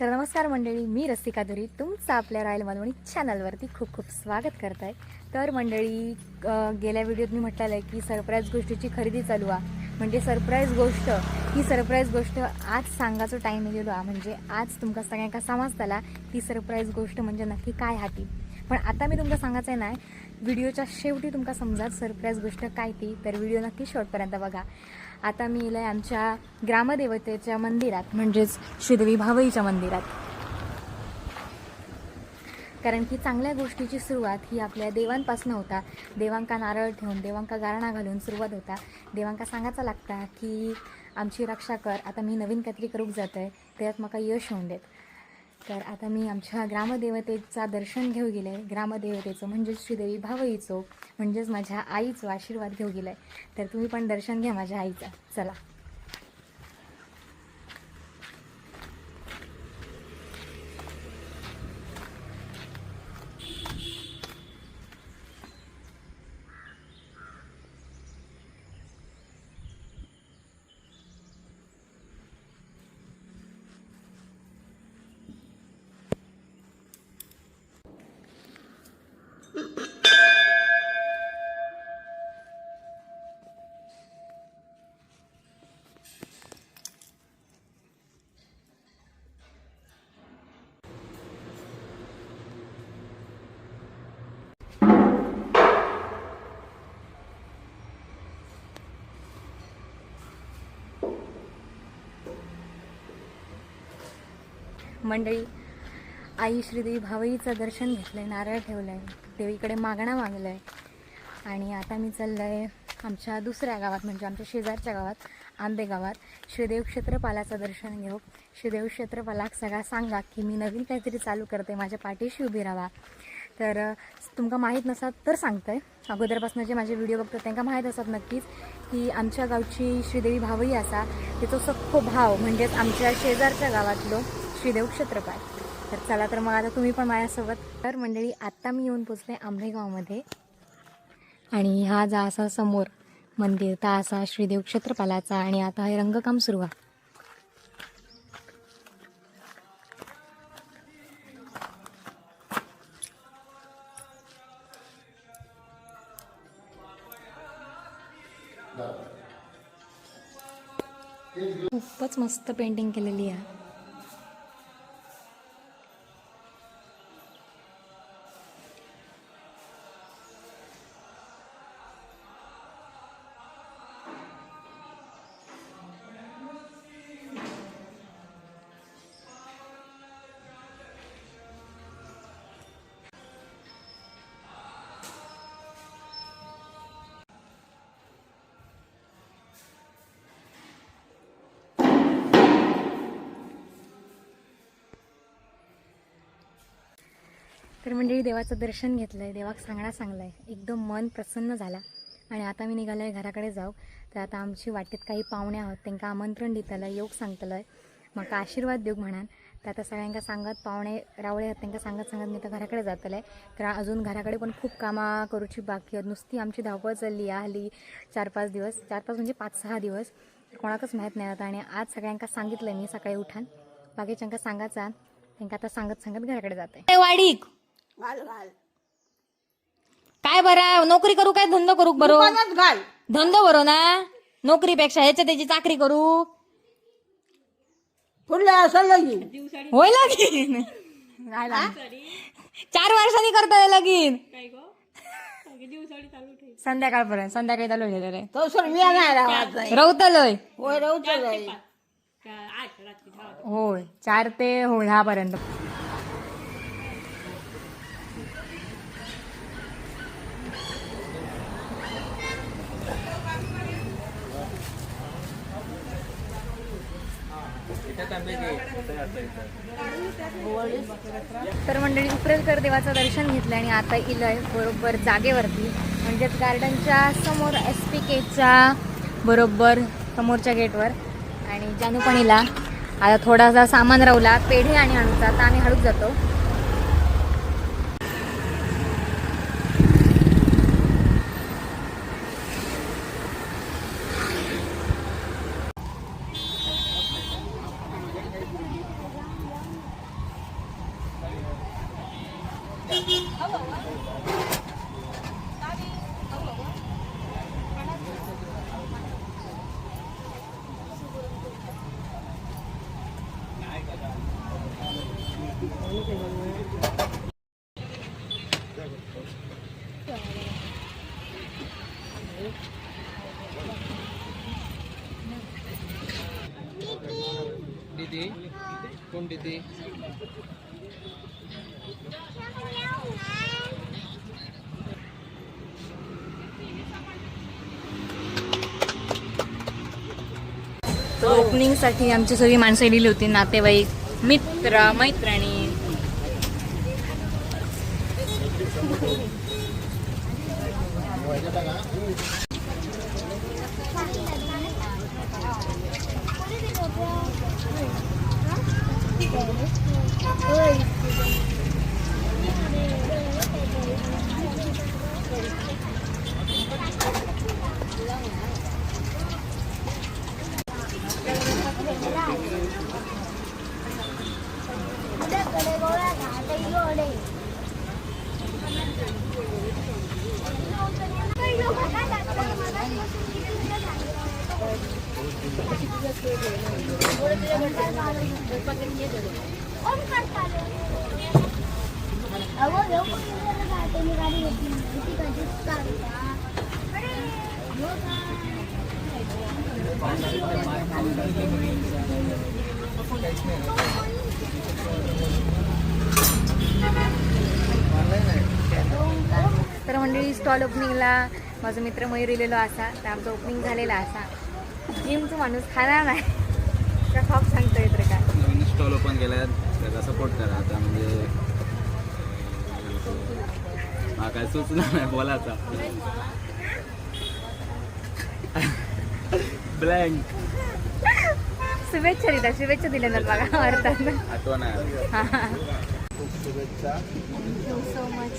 तर नमस्कार मंडळी, मी रसिका धुरी तुमचं आपल्या रॉयल मालवणी चॅनलवरती खूप खूप स्वागत करत आहे. तर मंडळी, गेल्या व्हिडिओत मी म्हटलेलं आहे की सरप्राईज गोष्टीची खरेदी चालू आहे. म्हणजे सरप्राईज गोष्ट आज सांगायचो टाईम गेलो आहे. म्हणजे आज तुमका सगळ्यांका समजताला ती सरप्राईज गोष्ट म्हणजे नक्की काय हाती. पण आता मी तुमका सांगायचं आहे नाही, व्हिडिओच्या शेवटी तुमका समजा सरप्राईज गोष्ट काय ती. तर व्हिडिओ नक्की शेवटपर्यंत बघा. आता मी येलं आहे आमच्या ग्रामदेवतेच्या मंदिरात, म्हणजेच श्रीदेवी भावईच्या मंदिरात. कारण की चांगल्या गोष्टीची सुरुवात ही आपल्या देवांपासून होता. देवांका नारळ ठेवून, देवांका गारणा घालून सुरुवात होता. देवांका सांगायचं लागता की आमची रक्षा कर. आता मी नवीन काहीतरी करूक जात आहे, त्यात मला यश होऊन देत. तर आता मी आमच्या ग्रामदेवतेचा दर्शन घेऊ गेले आहे. ग्रामदेवतेचं म्हणजेच श्रीदेवी भावईचं, म्हणजेच माझ्या आईचं आशीर्वाद घेऊ गेलं आहे. तर तुम्ही पण दर्शन घ्या माझ्या आईचा. चला. मंडळी, आई श्रीदेवी भावईचं दर्शन घेतलं आहे, नारळ ठेवलं आहे, देवीकडे मागणं मागलं आहे. आणि आता मी चाललं आहे आमच्या दुसऱ्या गावात, म्हणजे आमच्या शेजारच्या गावात, आंबे गावात श्रीदेव क्षेत्रपालाचं दर्शन घेऊ. श्रीदेव क्षेत्रपालाक सगळा सांगा की मी नवीन काहीतरी चालू करते, माझ्या पाठीशी उभी राहा. तर तुमका माहीत नसत तर सांगतंय, अगोदरपासून जे माझे व्हिडिओ बघतात त्यांना माहीत असतात नक्कीच की आमच्या गावची श्रीदेवी भावई असा, तिचं सख्खो भाव म्हणजेच आमच्या शेजारच्या गावातलो श्रीदेव क्षेत्रपाल. तर चला, तर मग आता तुम्ही पण माझ्यासोबत. तर मंडळी, आत्ता मी येऊन पोचले आंबेगावमध्ये. आणि हा जा असा समोर मंदिर ता असा श्रीदेव क्षेत्रपालाचा. आणि आता हे रंगकाम सुरू आहे. खूपच मस्त पेंटिंग केलेली आहे. तर मंडळी, देवाचं दर्शन घेतलं आहे, देवाक सांगला आहे, एकदम मन प्रसन्न झाला. आणि आता मी निघालं आहे घराकडे जाऊ. तर आता आमची वाटेत काही पाहुणे आहोत, त्यांना आमंत्रण देतलं आहे, योग सांगतलं आहे, मग आशीर्वाद देऊ म्हणान. तर आता सगळ्यांका सांगत, पाहुणे रावळे आहेत त्यांना सांगत मी तर घराकडे जातलं आहे. तर अजून घराकडे पण खूप कामं करूची बाकी आहेत. नुसती आमची धावपळ चालली आहे हल्ली 4-5 दिवस, 4-5 म्हणजे 5-6 दिवस, कोणाकच माहीत नाही आता. आणि आज सगळ्यांका सांगितलं आहे मी सकाळी उठान, बाकीच्यांका सांगायचा. त्यांना आता सांगत घराकडे जाते. वाडीक घाल घाल काय बरा, नोकरी करू काय धंदो करू? बरो घाल धंदो बरो ना, नोकरीपेक्षा ह्याच्या त्याची चाकरी करू. पुढले असं लगीन होय लगीन 4 वर्षांनी करता लगीन. संध्याकाळपर्यंत, संध्याकाळी चालू झालेलं तो सर मी नाही राहत नाही. रवतलय. होय रवतलय. होय 4 ते 10 पर्यंत. तर मंडळी, उपरेलकर देवाचं दर्शन घेतलं आणि आता इलंय बरोबर जागेवरती, म्हणजेच गार्डनच्या समोर SPKच्या बरोबर समोरच्या गेटवर. आणि जानू पण इला. आता थोडासा सामान रावला, पेढे आणि आणूचा, आता आम्ही हळूच जातो. दीदी कोण दीदी ओपनिंगसाठी आमची सगळी माणसं दिली होती, नातेवाईक, मित्र मैत्रिणी. तर मंडळी स्टॉल ओपनिंगला माझा मित्र मयूर इलेलो असा, तर आमचं ओपनिंग झालेला असा. जिमचा माणूस खाणार नाही का खॉप सांगतोय तर काय. नवीन स्टॉल ओपन केला, त्याचा सपोर्ट करा. आता म्हणजे हा काय सुचना नाही बोलायचा. ब्लँक शुभेच्छा दिल्या ना बघा अर्थात. आठवण आहे. हा खूप शुभेच्छा. Thank you so much.